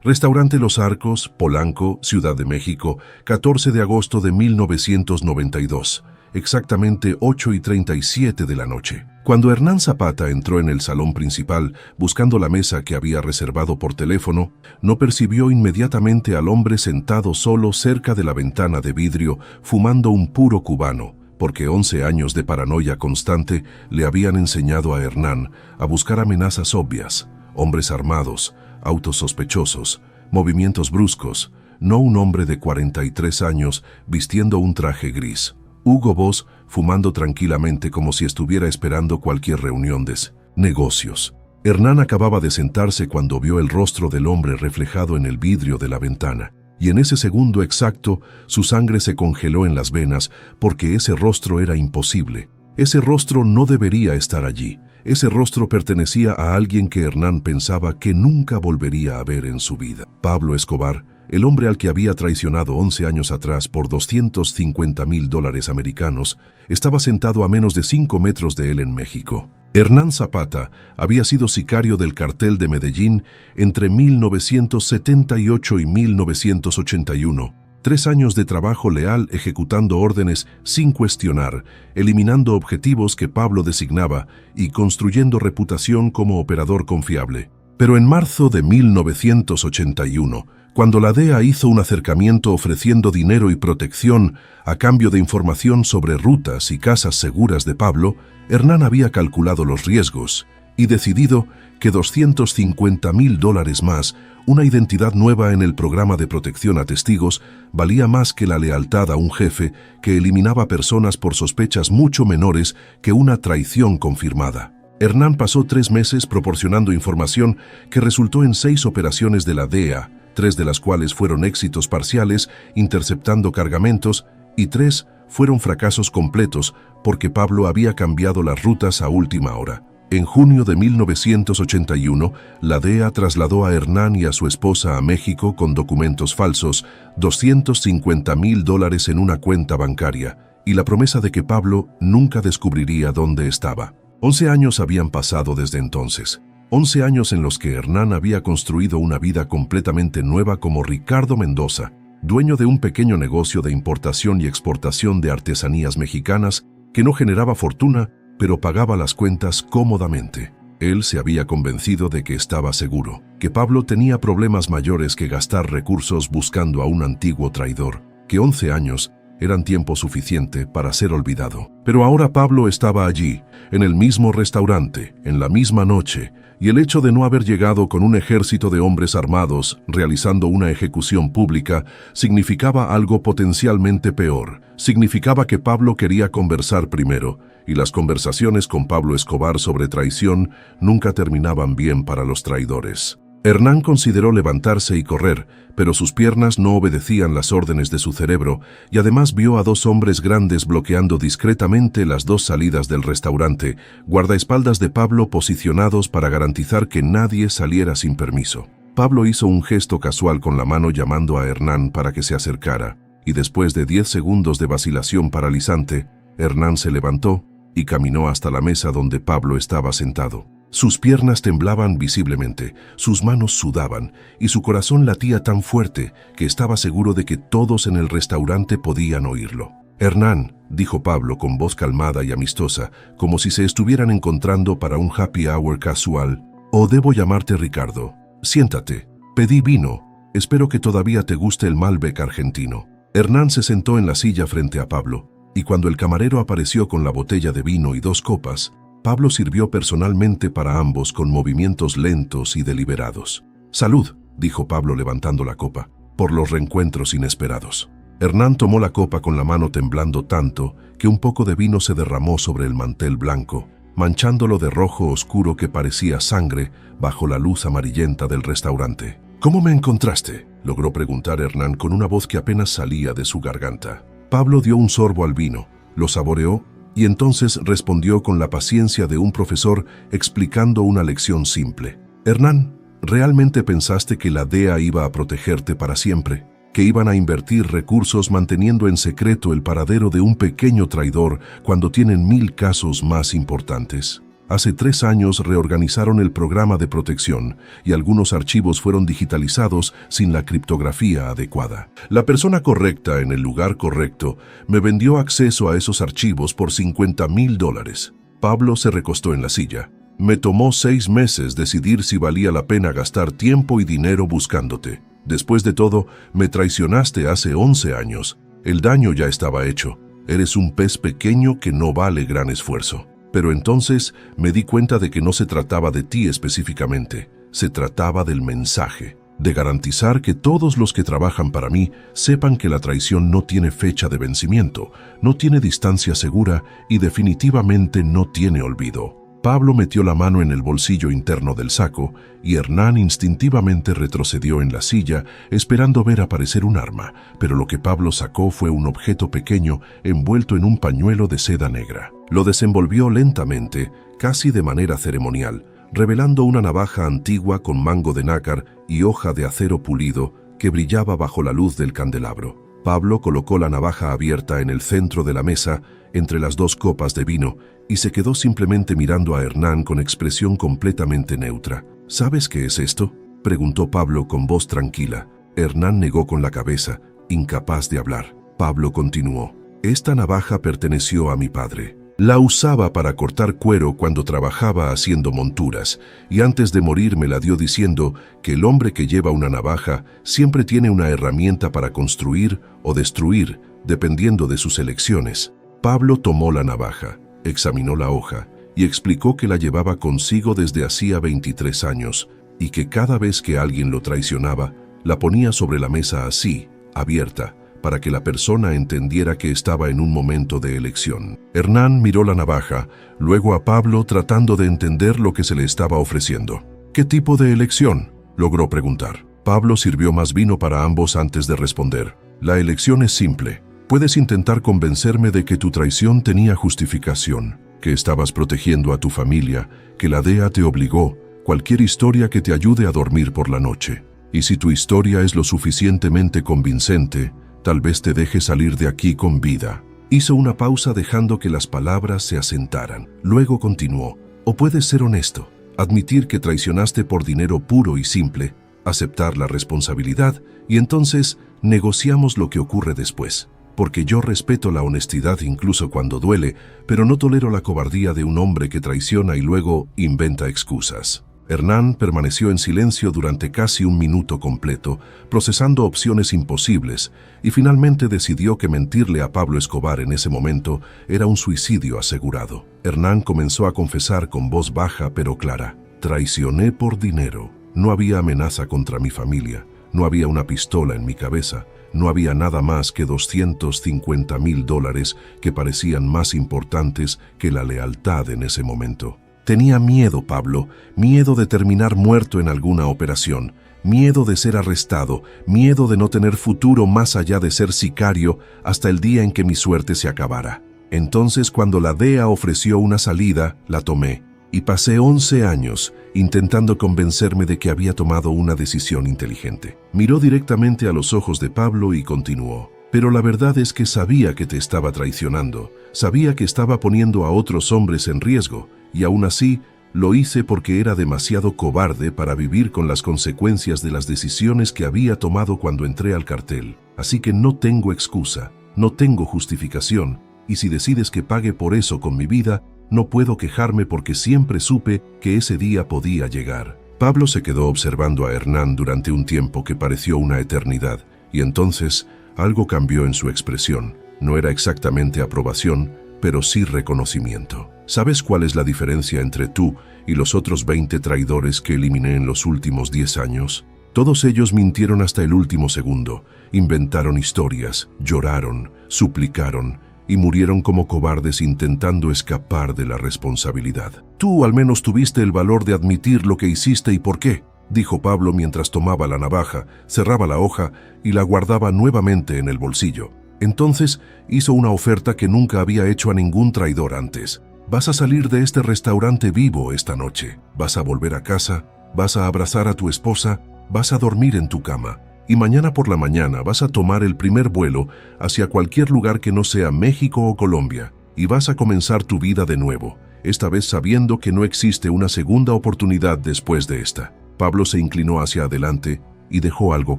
Restaurante Los Arcos, Polanco, Ciudad de México, 14 de agosto de 1992, exactamente 8:37 de la noche. Cuando Hernán Zapata entró en el salón principal, buscando la mesa que había reservado por teléfono, no percibió inmediatamente al hombre sentado solo cerca de la ventana de vidrio, fumando un puro cubano, porque 11 años de paranoia constante le habían enseñado a Hernán a buscar amenazas obvias, hombres armados, autos sospechosos, movimientos bruscos, no un hombre de 43 años vistiendo un traje gris. Hugo Boss fumando tranquilamente como si estuviera esperando cualquier reunión de negocios. Hernán acababa de sentarse cuando vio el rostro del hombre reflejado en el vidrio de la ventana, y en ese segundo exacto su sangre se congeló en las venas porque ese rostro era imposible. Ese rostro no debería estar allí. Ese rostro pertenecía a alguien que Hernán pensaba que nunca volvería a ver en su vida. Pablo Escobar, el hombre al que había traicionado 11 años atrás por $250,000 americanos, estaba sentado a menos de 5 metros de él en México. Hernán Zapata había sido sicario del cartel de Medellín entre 1978 y 1981. 3 años de trabajo leal ejecutando órdenes sin cuestionar, eliminando objetivos que Pablo designaba y construyendo reputación como operador confiable. Pero en marzo de 1981, cuando la DEA hizo un acercamiento ofreciendo dinero y protección a cambio de información sobre rutas y casas seguras de Pablo, Hernán había calculado los riesgos y decidido que $250,000 más, una identidad nueva en el programa de protección a testigos, valía más que la lealtad a un jefe que eliminaba personas por sospechas mucho menores que una traición confirmada. Hernán pasó 3 meses proporcionando información que resultó en 6 operaciones de la DEA, 3 de las cuales fueron éxitos parciales, interceptando cargamentos, y 3 fueron fracasos completos porque Pablo había cambiado las rutas a última hora. En junio de 1981, la DEA trasladó a Hernán y a su esposa a México con documentos falsos, $250,000 en una cuenta bancaria, y la promesa de que Pablo nunca descubriría dónde estaba. 11 años habían pasado desde entonces. 11 años en los que Hernán había construido una vida completamente nueva como Ricardo Mendoza, dueño de un pequeño negocio de importación y exportación de artesanías mexicanas que no generaba fortuna, pero pagaba las cuentas cómodamente. Él se había convencido de que estaba seguro, que Pablo tenía problemas mayores que gastar recursos buscando a un antiguo traidor, que 11 años eran tiempo suficiente para ser olvidado. Pero ahora Pablo estaba allí, en el mismo restaurante, en la misma noche, y el hecho de no haber llegado con un ejército de hombres armados realizando una ejecución pública significaba algo potencialmente peor. Significaba que Pablo quería conversar primero, y las conversaciones con Pablo Escobar sobre traición nunca terminaban bien para los traidores. Hernán consideró levantarse y correr, pero sus piernas no obedecían las órdenes de su cerebro, y además vio a 2 hombres grandes bloqueando discretamente las 2 salidas del restaurante, guardaespaldas de Pablo posicionados para garantizar que nadie saliera sin permiso. Pablo hizo un gesto casual con la mano llamando a Hernán para que se acercara, y después de 10 segundos de vacilación paralizante, Hernán se levantó y caminó hasta la mesa donde Pablo estaba sentado. Sus piernas temblaban visiblemente, sus manos sudaban y su corazón latía tan fuerte que estaba seguro de que todos en el restaurante podían oírlo. «Hernán», dijo Pablo con voz calmada y amistosa, como si se estuvieran encontrando para un happy hour casual. «¿O debo llamarte Ricardo? Siéntate. Pedí vino. Espero que todavía te guste el Malbec argentino». Hernán se sentó en la silla frente a Pablo, y cuando el camarero apareció con la botella de vino y 2 copas, Pablo sirvió personalmente para ambos con movimientos lentos y deliberados. «Salud», dijo Pablo levantando la copa, «por los reencuentros inesperados». Hernán tomó la copa con la mano temblando tanto que un poco de vino se derramó sobre el mantel blanco, manchándolo de rojo oscuro que parecía sangre bajo la luz amarillenta del restaurante. «¿Cómo me encontraste?», logró preguntar Hernán con una voz que apenas salía de su garganta. Pablo dio un sorbo al vino, lo saboreó y entonces respondió con la paciencia de un profesor explicando una lección simple. «Hernán, ¿realmente pensaste que la DEA iba a protegerte para siempre? ¿Que iban a invertir recursos manteniendo en secreto el paradero de un pequeño traidor cuando tienen 1000 casos más importantes? Hace 3 años reorganizaron el programa de protección y algunos archivos fueron digitalizados sin la criptografía adecuada. La persona correcta en el lugar correcto me vendió acceso a esos archivos por $50,000. Pablo se recostó en la silla. Me tomó 6 meses decidir si valía la pena gastar tiempo y dinero buscándote. Después de todo, me traicionaste hace 11 años. El daño ya estaba hecho. Eres un pez pequeño que no vale gran esfuerzo. Pero entonces me di cuenta de que no se trataba de ti específicamente, se trataba del mensaje, de garantizar que todos los que trabajan para mí sepan que la traición no tiene fecha de vencimiento, no tiene distancia segura y definitivamente no tiene olvido. Pablo metió la mano en el bolsillo interno del saco y Hernán instintivamente retrocedió en la silla esperando ver aparecer un arma, pero lo que Pablo sacó fue un objeto pequeño envuelto en un pañuelo de seda negra. Lo desenvolvió lentamente, casi de manera ceremonial, revelando una navaja antigua con mango de nácar y hoja de acero pulido que brillaba bajo la luz del candelabro. Pablo colocó la navaja abierta en el centro de la mesa, entre las 2 copas de vino, y se quedó simplemente mirando a Hernán con expresión completamente neutra. ¿Sabes qué es esto?, preguntó Pablo con voz tranquila. Hernán negó con la cabeza, incapaz de hablar. Pablo continuó. Esta navaja perteneció a mi padre. La usaba para cortar cuero cuando trabajaba haciendo monturas, y antes de morir me la dio diciendo que el hombre que lleva una navaja siempre tiene una herramienta para construir o destruir, dependiendo de sus elecciones. Pablo tomó la navaja, examinó la hoja y explicó que la llevaba consigo desde hacía 23 años y que cada vez que alguien lo traicionaba, la ponía sobre la mesa así, abierta, para que la persona entendiera que estaba en un momento de elección. Hernán miró la navaja, luego a Pablo tratando de entender lo que se le estaba ofreciendo. ¿Qué tipo de elección?, logró preguntar. Pablo sirvió más vino para ambos antes de responder. La elección es simple. Puedes intentar convencerme de que tu traición tenía justificación, que estabas protegiendo a tu familia, que la DEA te obligó, cualquier historia que te ayude a dormir por la noche. Y si tu historia es lo suficientemente convincente, tal vez te deje salir de aquí con vida. Hizo una pausa dejando que las palabras se asentaran. Luego continuó. O puedes ser honesto, admitir que traicionaste por dinero puro y simple, aceptar la responsabilidad y entonces negociamos lo que ocurre después. Porque yo respeto la honestidad incluso cuando duele, pero no tolero la cobardía de un hombre que traiciona y luego inventa excusas. Hernán permaneció en silencio durante casi 1 minuto completo, procesando opciones imposibles, y finalmente decidió que mentirle a Pablo Escobar en ese momento era un suicidio asegurado. Hernán comenzó a confesar con voz baja pero clara. Traicioné por dinero. No había amenaza contra mi familia, no había una pistola en mi cabeza. No había nada más que $250,000 que parecían más importantes que la lealtad en ese momento. Tenía miedo, Pablo, miedo de terminar muerto en alguna operación, miedo de ser arrestado, miedo de no tener futuro más allá de ser sicario hasta el día en que mi suerte se acabara. Entonces, cuando la DEA ofreció una salida, la tomé, y pasé 11 años intentando convencerme de que había tomado una decisión inteligente. Miró directamente a los ojos de Pablo y continuó. Pero la verdad es que sabía que te estaba traicionando, sabía que estaba poniendo a otros hombres en riesgo, y aún así lo hice porque era demasiado cobarde para vivir con las consecuencias de las decisiones que había tomado cuando entré al cartel. Así que no tengo excusa, no tengo justificación, y si decides que pague por eso con mi vida, no puedo quejarme porque siempre supe que ese día podía llegar. Pablo se quedó observando a Hernán durante un tiempo que pareció una eternidad, y entonces algo cambió en su expresión. No era exactamente aprobación, pero sí reconocimiento. ¿Sabes cuál es la diferencia entre tú y los otros 20 traidores que eliminé en los últimos 10 años? Todos ellos mintieron hasta el último segundo, inventaron historias, lloraron, suplicaron, y murieron como cobardes intentando escapar de la responsabilidad. Tú al menos tuviste el valor de admitir lo que hiciste y por qué, dijo Pablo mientras tomaba la navaja, cerraba la hoja y la guardaba nuevamente en el bolsillo. Entonces hizo una oferta que nunca había hecho a ningún traidor antes. Vas a salir de este restaurante vivo esta noche. Vas a volver a casa, vas a abrazar a tu esposa, vas a dormir en tu cama. Y mañana por la mañana vas a tomar el primer vuelo hacia cualquier lugar que no sea México o Colombia, y vas a comenzar tu vida de nuevo. esta vez sabiendo que no existe una segunda oportunidad después de esta. Pablo se inclinó hacia adelante y dejó algo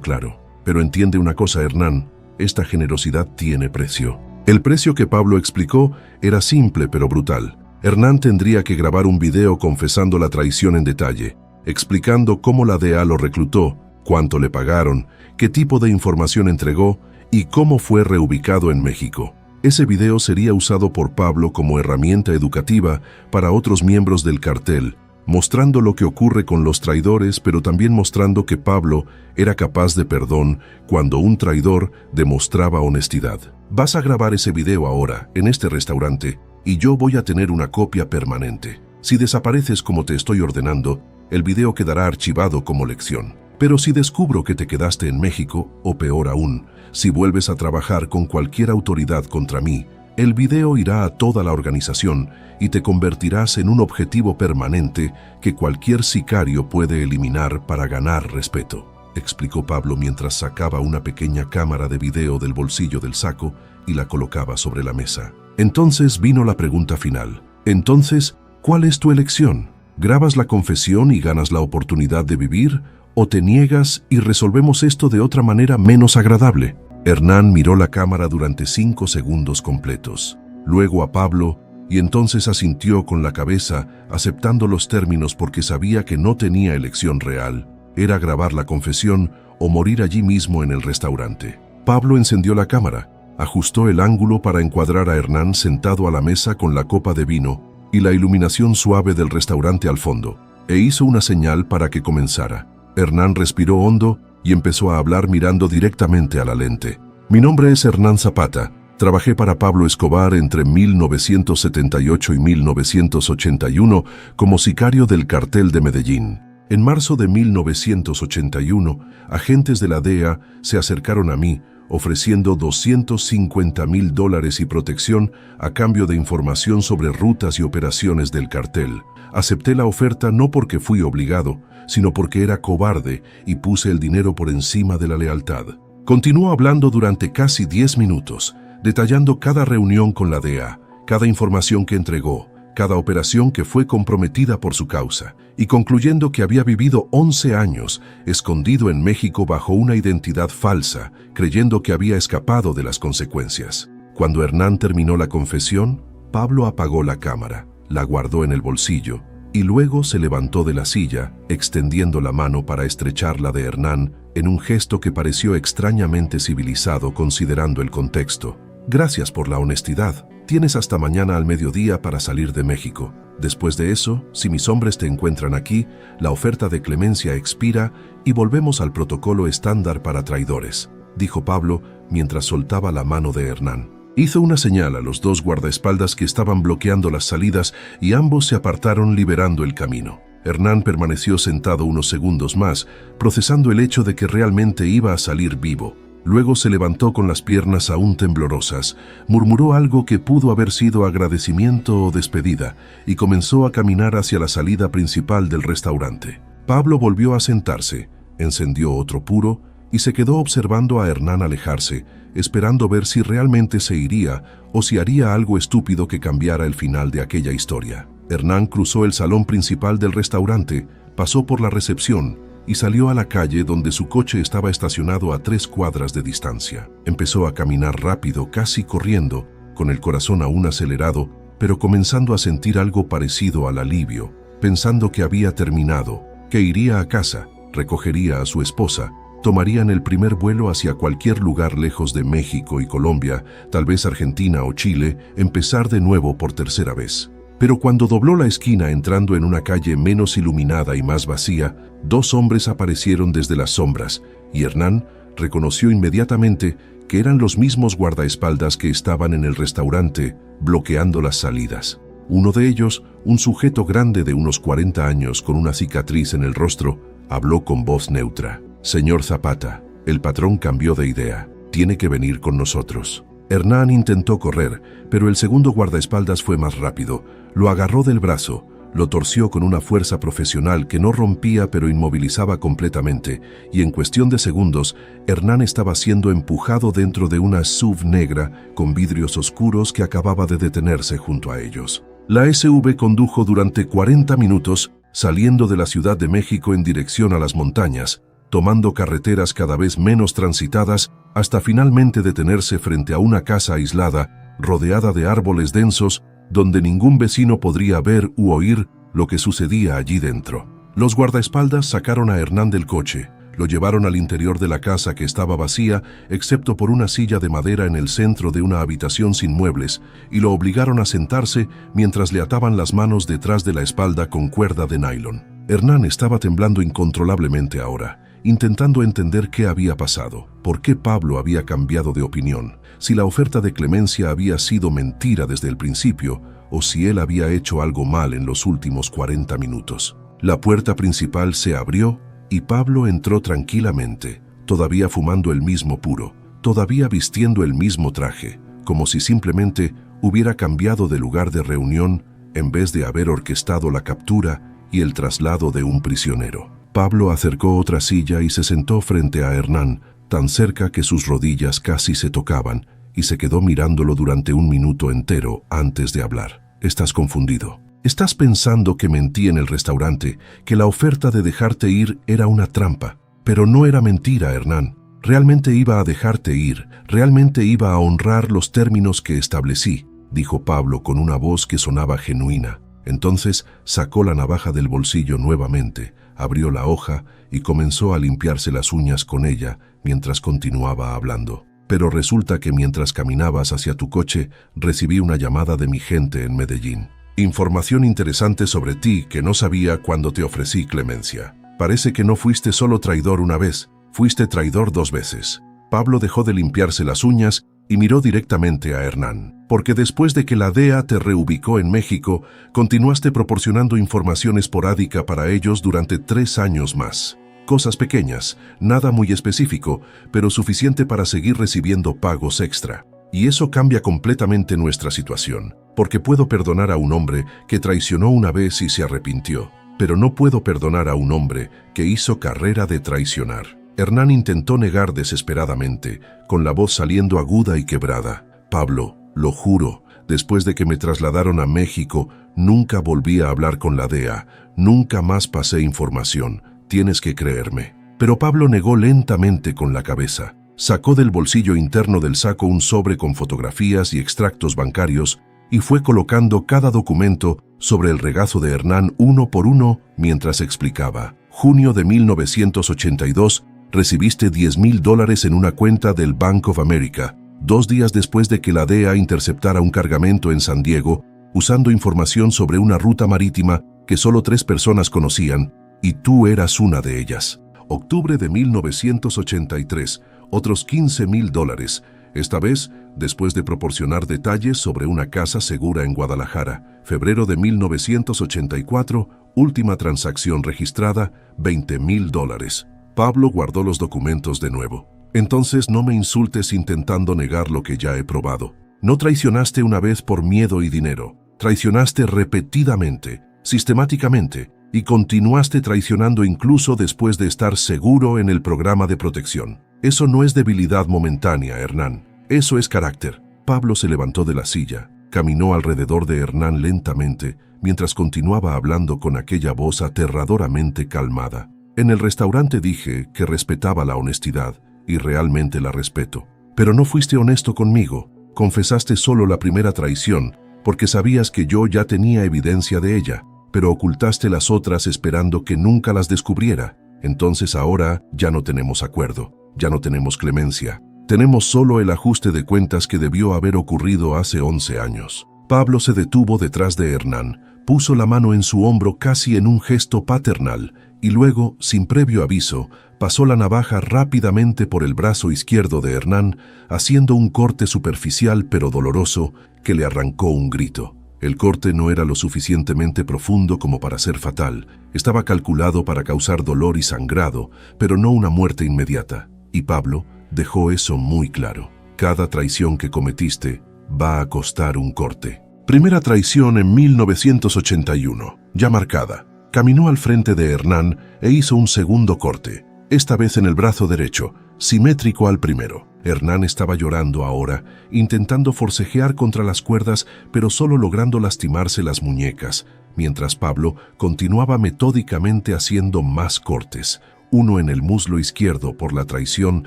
claro. Pero entiende una cosa, Hernán, esta generosidad tiene precio. El precio que Pablo explicó era simple pero brutal. Hernán tendría que grabar un video confesando la traición en detalle, explicando cómo la DEA lo reclutó, cuánto le pagaron, qué tipo de información entregó y cómo fue reubicado en México. Ese video sería usado por Pablo como herramienta educativa para otros miembros del cartel, mostrando lo que ocurre con los traidores, pero también mostrando que Pablo era capaz de perdón cuando un traidor demostraba honestidad. Vas a grabar ese video ahora, en este restaurante, y yo voy a tener una copia permanente. Si desapareces como te estoy ordenando, el video quedará archivado como lección. Pero si descubro que te quedaste en México, o peor aún, si vuelves a trabajar con cualquier autoridad contra mí, el video irá a toda la organización y te convertirás en un objetivo permanente que cualquier sicario puede eliminar para ganar respeto, explicó Pablo mientras sacaba una pequeña cámara de video del bolsillo del saco y la colocaba sobre la mesa. Entonces vino la pregunta final. Entonces, ¿cuál es tu elección? ¿Grabas la confesión y ganas la oportunidad de vivir? ¿O te niegas y resolvemos esto de otra manera menos agradable? Hernán miró la cámara durante 5 segundos completos, luego a Pablo, y entonces asintió con la cabeza, aceptando los términos porque sabía que no tenía elección real. Era grabar la confesión o morir allí mismo en el restaurante. Pablo encendió la cámara, ajustó el ángulo para encuadrar a Hernán sentado a la mesa con la copa de vino y la iluminación suave del restaurante al fondo, e hizo una señal para que comenzara. Hernán respiró hondo y empezó a hablar mirando directamente a la lente. Mi nombre es Hernán Zapata. Trabajé para Pablo Escobar entre 1978 y 1981 como sicario del cartel de Medellín. En marzo de 1981, agentes de la DEA se acercaron a mí ofreciendo $250,000 y protección a cambio de información sobre rutas y operaciones del cartel. Acepté la oferta no porque fui obligado, sino porque era cobarde y puse el dinero por encima de la lealtad. Continuó hablando durante casi 10 minutos, detallando cada reunión con la DEA, cada información que entregó, cada operación que fue comprometida por su causa, y concluyendo que había vivido 11 años escondido en México bajo una identidad falsa, creyendo que había escapado de las consecuencias. Cuando Hernán terminó la confesión, Pablo apagó la cámara, la guardó en el bolsillo, y luego se levantó de la silla, extendiendo la mano para estrechar la de Hernán en un gesto que pareció extrañamente civilizado considerando el contexto. Gracias por la honestidad. Tienes hasta mañana al mediodía para salir de México. Después de eso, si mis hombres te encuentran aquí, la oferta de clemencia expira y volvemos al protocolo estándar para traidores, dijo Pablo mientras soltaba la mano de Hernán. Hizo una señal a los 2 guardaespaldas que estaban bloqueando las salidas y ambos se apartaron liberando el camino. Hernán permaneció sentado unos segundos más, procesando el hecho de que realmente iba a salir vivo. Luego se levantó con las piernas aún temblorosas, murmuró algo que pudo haber sido agradecimiento o despedida, y comenzó a caminar hacia la salida principal del restaurante. Pablo volvió a sentarse, encendió otro puro y se quedó observando a Hernán alejarse, esperando ver si realmente se iría o si haría algo estúpido que cambiara el final de aquella historia. Hernán cruzó el salón principal del restaurante, pasó por la recepción y salió a la calle donde su coche estaba estacionado a 3 cuadras de distancia. Empezó a caminar rápido, casi corriendo, con el corazón aún acelerado, pero comenzando a sentir algo parecido al alivio, pensando que había terminado, que iría a casa, recogería a su esposa, tomarían el primer vuelo hacia cualquier lugar lejos de México y Colombia, tal vez Argentina o Chile, empezar de nuevo por tercera vez. Pero cuando dobló la esquina entrando en una calle menos iluminada y más vacía, 2 hombres aparecieron desde las sombras, y Hernán reconoció inmediatamente que eran los mismos guardaespaldas que estaban en el restaurante, bloqueando las salidas. Uno de ellos, un sujeto grande de unos 40 años con una cicatriz en el rostro, habló con voz neutra. Señor Zapata, el patrón cambió de idea. Tiene que venir con nosotros. Hernán intentó correr, pero el segundo guardaespaldas fue más rápido. Lo agarró del brazo, lo torció con una fuerza profesional que no rompía pero inmovilizaba completamente, y en cuestión de segundos, Hernán estaba siendo empujado dentro de una SUV negra con vidrios oscuros que acababa de detenerse junto a ellos. La SUV condujo durante 40 minutos, saliendo de la Ciudad de México en dirección a las montañas, tomando carreteras cada vez menos transitadas hasta finalmente detenerse frente a una casa aislada, rodeada de árboles densos, donde ningún vecino podría ver u oír lo que sucedía allí dentro. Los guardaespaldas sacaron a Hernán del coche, lo llevaron al interior de la casa que estaba vacía, excepto por una silla de madera en el centro de una habitación sin muebles, y lo obligaron a sentarse mientras le ataban las manos detrás de la espalda con cuerda de nylon. Hernán estaba temblando incontrolablemente ahora, intentando entender qué había pasado, por qué Pablo había cambiado de opinión, si la oferta de clemencia había sido mentira desde el principio o si él había hecho algo mal en los últimos 40 minutos. La puerta principal se abrió y Pablo entró tranquilamente, todavía fumando el mismo puro, todavía vistiendo el mismo traje, como si simplemente hubiera cambiado de lugar de reunión en vez de haber orquestado la captura y el traslado de un prisionero. Pablo acercó otra silla y se sentó frente a Hernán, tan cerca que sus rodillas casi se tocaban, y se quedó mirándolo durante un minuto entero antes de hablar. «Estás confundido. Estás pensando que mentí en el restaurante, que la oferta de dejarte ir era una trampa. Pero no era mentira, Hernán. Realmente iba a dejarte ir, realmente iba a honrar los términos que establecí», dijo Pablo con una voz que sonaba genuina. Entonces sacó la navaja del bolsillo nuevamente, abrió la hoja y comenzó a limpiarse las uñas con ella mientras continuaba hablando. «Pero resulta que mientras caminabas hacia tu coche, recibí una llamada de mi gente en Medellín. Información interesante sobre ti que no sabía cuando te ofrecí clemencia. Parece que no fuiste solo traidor una vez, fuiste traidor 2 veces». Pablo dejó de limpiarse las uñas y miró directamente a Hernán. «Porque después de que la DEA te reubicó en México, continuaste proporcionando información esporádica para ellos durante 3 años más. Cosas pequeñas, nada muy específico, pero suficiente para seguir recibiendo pagos extra. Y eso cambia completamente nuestra situación, porque puedo perdonar a un hombre que traicionó una vez y se arrepintió, pero no puedo perdonar a un hombre que hizo carrera de traicionar». Hernán intentó negar desesperadamente, con la voz saliendo aguda y quebrada. «Pablo, lo juro, después de que me trasladaron a México, nunca volví a hablar con la DEA, nunca más pasé información, tienes que creerme». Pero Pablo negó lentamente con la cabeza. Sacó del bolsillo interno del saco un sobre con fotografías y extractos bancarios y fue colocando cada documento sobre el regazo de Hernán uno por uno mientras explicaba. «Junio de 1982, recibiste $10,000 en una cuenta del Bank of America, 2 días después de que la DEA interceptara un cargamento en San Diego, usando información sobre una ruta marítima que solo 3 personas conocían, y tú eras una de ellas. Octubre de 1983, otros $15,000, esta vez después de proporcionar detalles sobre una casa segura en Guadalajara. Febrero de 1984, última transacción registrada, $20,000. Pablo guardó los documentos de nuevo. «Entonces no me insultes intentando negar lo que ya he probado. No traicionaste una vez por miedo y dinero. Traicionaste repetidamente, sistemáticamente, y continuaste traicionando incluso después de estar seguro en el programa de protección. Eso no es debilidad momentánea, Hernán. Eso es carácter». Pablo se levantó de la silla, caminó alrededor de Hernán lentamente, mientras continuaba hablando con aquella voz aterradoramente calmada. «En el restaurante dije que respetaba la honestidad, y realmente la respeto. Pero no fuiste honesto conmigo. Confesaste solo la primera traición, porque sabías que yo ya tenía evidencia de ella, pero ocultaste las otras esperando que nunca las descubriera. Entonces ahora ya no tenemos acuerdo, ya no tenemos clemencia. Tenemos solo el ajuste de cuentas que debió haber ocurrido hace 11 años». Pablo se detuvo detrás de Hernán, puso la mano en su hombro casi en un gesto paternal, y luego, sin previo aviso, pasó la navaja rápidamente por el brazo izquierdo de Hernán, haciendo un corte superficial pero doloroso que le arrancó un grito. El corte no era lo suficientemente profundo como para ser fatal. Estaba calculado para causar dolor y sangrado, pero no una muerte inmediata. Y Pablo dejó eso muy claro. Cada traición que cometiste va a costar un corte. Primera traición en 1981, ya marcada. Caminó al frente de Hernán e hizo un segundo corte, esta vez en el brazo derecho, simétrico al primero. Hernán estaba llorando ahora, intentando forcejear contra las cuerdas, pero solo logrando lastimarse las muñecas, mientras Pablo continuaba metódicamente haciendo más cortes, uno en el muslo izquierdo por la traición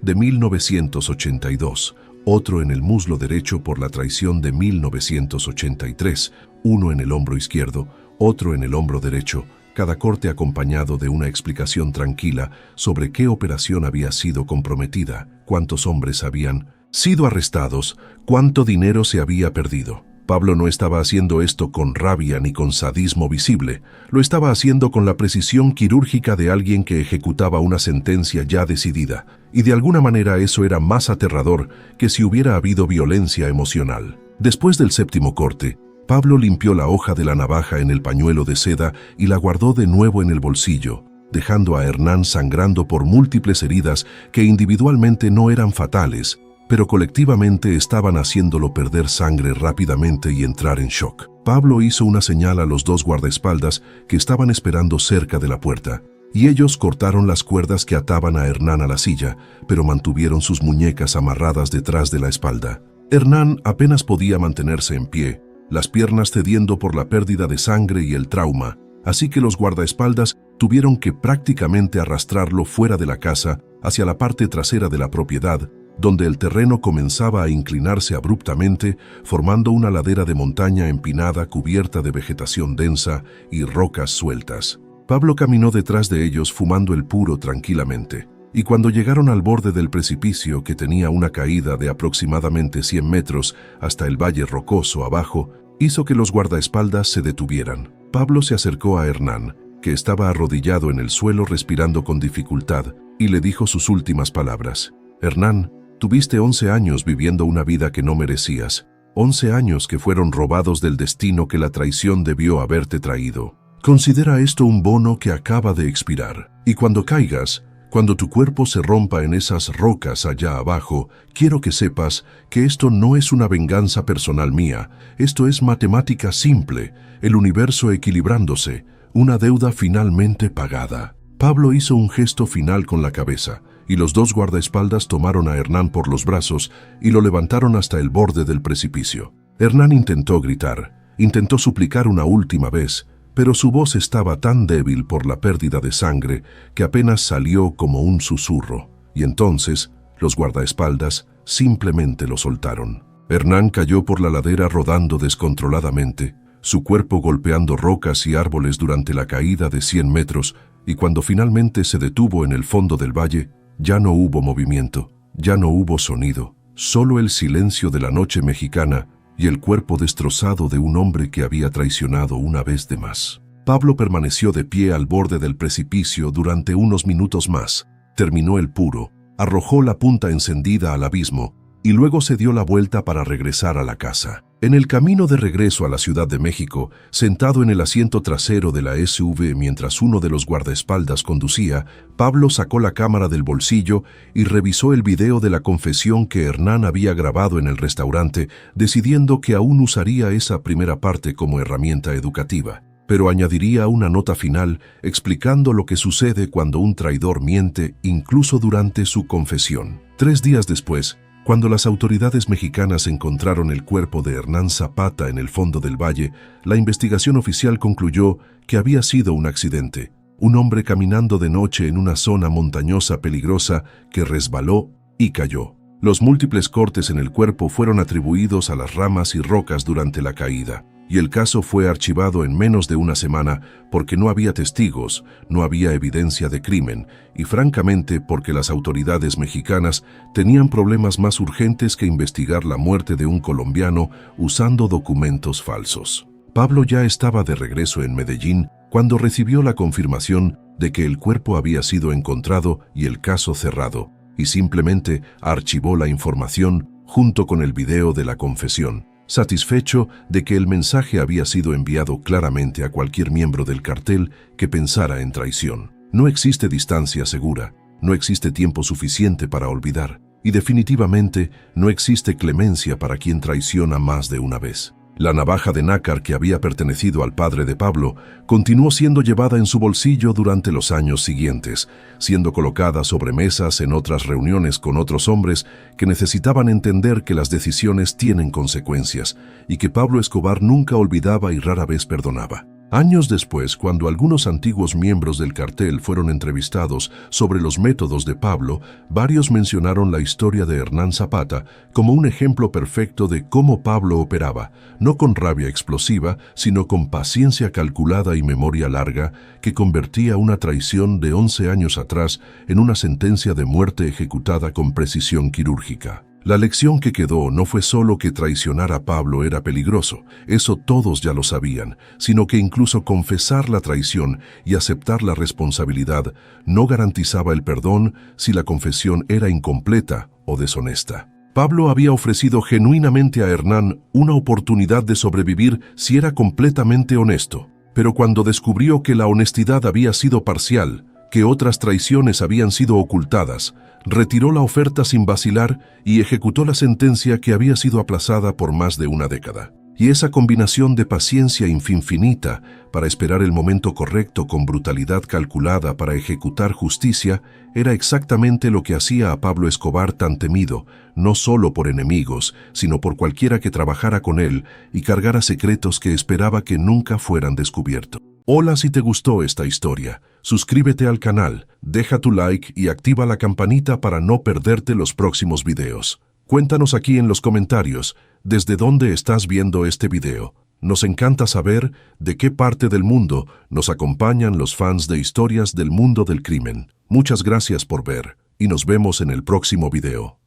de 1982, otro en el muslo derecho por la traición de 1983, uno en el hombro izquierdo, otro en el hombro derecho, cada corte acompañado de una explicación tranquila sobre qué operación había sido comprometida, cuántos hombres habían sido arrestados, cuánto dinero se había perdido. Pablo no estaba haciendo esto con rabia ni con sadismo visible, lo estaba haciendo con la precisión quirúrgica de alguien que ejecutaba una sentencia ya decidida, y de alguna manera eso era más aterrador que si hubiera habido violencia emocional. Después del séptimo corte, Pablo limpió la hoja de la navaja en el pañuelo de seda y la guardó de nuevo en el bolsillo, dejando a Hernán sangrando por múltiples heridas que individualmente no eran fatales, pero colectivamente estaban haciéndolo perder sangre rápidamente y entrar en shock. Pablo hizo una señal a los dos guardaespaldas que estaban esperando cerca de la puerta, y ellos cortaron las cuerdas que ataban a Hernán a la silla, pero mantuvieron sus muñecas amarradas detrás de la espalda. Hernán apenas podía mantenerse en pie, las piernas cediendo por la pérdida de sangre y el trauma, así que los guardaespaldas tuvieron que prácticamente arrastrarlo fuera de la casa hacia la parte trasera de la propiedad, donde el terreno comenzaba a inclinarse abruptamente, formando una ladera de montaña empinada cubierta de vegetación densa y rocas sueltas. Pablo caminó detrás de ellos fumando el puro tranquilamente, y cuando llegaron al borde del precipicio, que tenía una caída de aproximadamente 100 metros hasta el valle rocoso abajo, hizo que los guardaespaldas se detuvieran. Pablo se acercó a Hernán, que estaba arrodillado en el suelo respirando con dificultad, y le dijo sus últimas palabras. Hernán, tuviste 11 años viviendo una vida que no merecías, 11 años que fueron robados del destino que la traición debió haberte traído. Considera esto un bono que acaba de expirar, y cuando caigas, cuando tu cuerpo se rompa en esas rocas allá abajo, quiero que sepas que esto no es una venganza personal mía, esto es matemática simple, el universo equilibrándose, una deuda finalmente pagada. Pablo hizo un gesto final con la cabeza, y los dos guardaespaldas tomaron a Hernán por los brazos y lo levantaron hasta el borde del precipicio. Hernán intentó gritar, intentó suplicar una última vez, pero su voz estaba tan débil por la pérdida de sangre que apenas salió como un susurro, y entonces los guardaespaldas simplemente lo soltaron. Hernán cayó por la ladera rodando descontroladamente, su cuerpo golpeando rocas y árboles durante la caída de 100 metros, y cuando finalmente se detuvo en el fondo del valle, ya no hubo movimiento, ya no hubo sonido, solo el silencio de la noche mexicana y el cuerpo destrozado de un hombre que había traicionado una vez de más. Pablo permaneció de pie al borde del precipicio durante unos minutos más, terminó el puro, arrojó la punta encendida al abismo y luego se dio la vuelta para regresar a la casa. En el camino de regreso a la Ciudad de México, sentado en el asiento trasero de la SUV mientras uno de los guardaespaldas conducía, Pablo sacó la cámara del bolsillo y revisó el video de la confesión que Hernán había grabado en el restaurante, decidiendo que aún usaría esa primera parte como herramienta educativa, pero añadiría una nota final explicando lo que sucede cuando un traidor miente incluso durante su confesión. 3 días después, cuando las autoridades mexicanas encontraron el cuerpo de Hernán Zapata en el fondo del valle, la investigación oficial concluyó que había sido un accidente. Un hombre caminando de noche en una zona montañosa peligrosa que resbaló y cayó. Los múltiples cortes en el cuerpo fueron atribuidos a las ramas y rocas durante la caída, y el caso fue archivado en menos de una semana porque no había testigos, no había evidencia de crimen y francamente porque las autoridades mexicanas tenían problemas más urgentes que investigar la muerte de un colombiano usando documentos falsos. Pablo ya estaba de regreso en Medellín cuando recibió la confirmación de que el cuerpo había sido encontrado y el caso cerrado, y simplemente archivó la información junto con el video de la confesión, satisfecho de que el mensaje había sido enviado claramente a cualquier miembro del cartel que pensara en traición. No existe distancia segura, no existe tiempo suficiente para olvidar, y definitivamente no existe clemencia para quien traiciona más de una vez. La navaja de nácar que había pertenecido al padre de Pablo continuó siendo llevada en su bolsillo durante los años siguientes, siendo colocada sobre mesas en otras reuniones con otros hombres que necesitaban entender que las decisiones tienen consecuencias y que Pablo Escobar nunca olvidaba y rara vez perdonaba. Años después, cuando algunos antiguos miembros del cartel fueron entrevistados sobre los métodos de Pablo, varios mencionaron la historia de Hernán Zapata como un ejemplo perfecto de cómo Pablo operaba, no con rabia explosiva, sino con paciencia calculada y memoria larga, que convertía una traición de 11 años atrás en una sentencia de muerte ejecutada con precisión quirúrgica. La lección que quedó no fue solo que traicionar a Pablo era peligroso, eso todos ya lo sabían, sino que incluso confesar la traición y aceptar la responsabilidad no garantizaba el perdón si la confesión era incompleta o deshonesta. Pablo había ofrecido genuinamente a Hernán una oportunidad de sobrevivir si era completamente honesto, pero cuando descubrió que la honestidad había sido parcial, que otras traiciones habían sido ocultadas, retiró la oferta sin vacilar y ejecutó la sentencia que había sido aplazada por más de una década. Y esa combinación de paciencia infinita para esperar el momento correcto con brutalidad calculada para ejecutar justicia era exactamente lo que hacía a Pablo Escobar tan temido, no solo por enemigos, sino por cualquiera que trabajara con él y cargara secretos que esperaba que nunca fueran descubiertos. Hola, si te gustó esta historia, suscríbete al canal, deja tu like y activa la campanita para no perderte los próximos videos. Cuéntanos aquí en los comentarios desde dónde estás viendo este video. Nos encanta saber de qué parte del mundo nos acompañan los fans de historias del mundo del crimen. Muchas gracias por ver y nos vemos en el próximo video.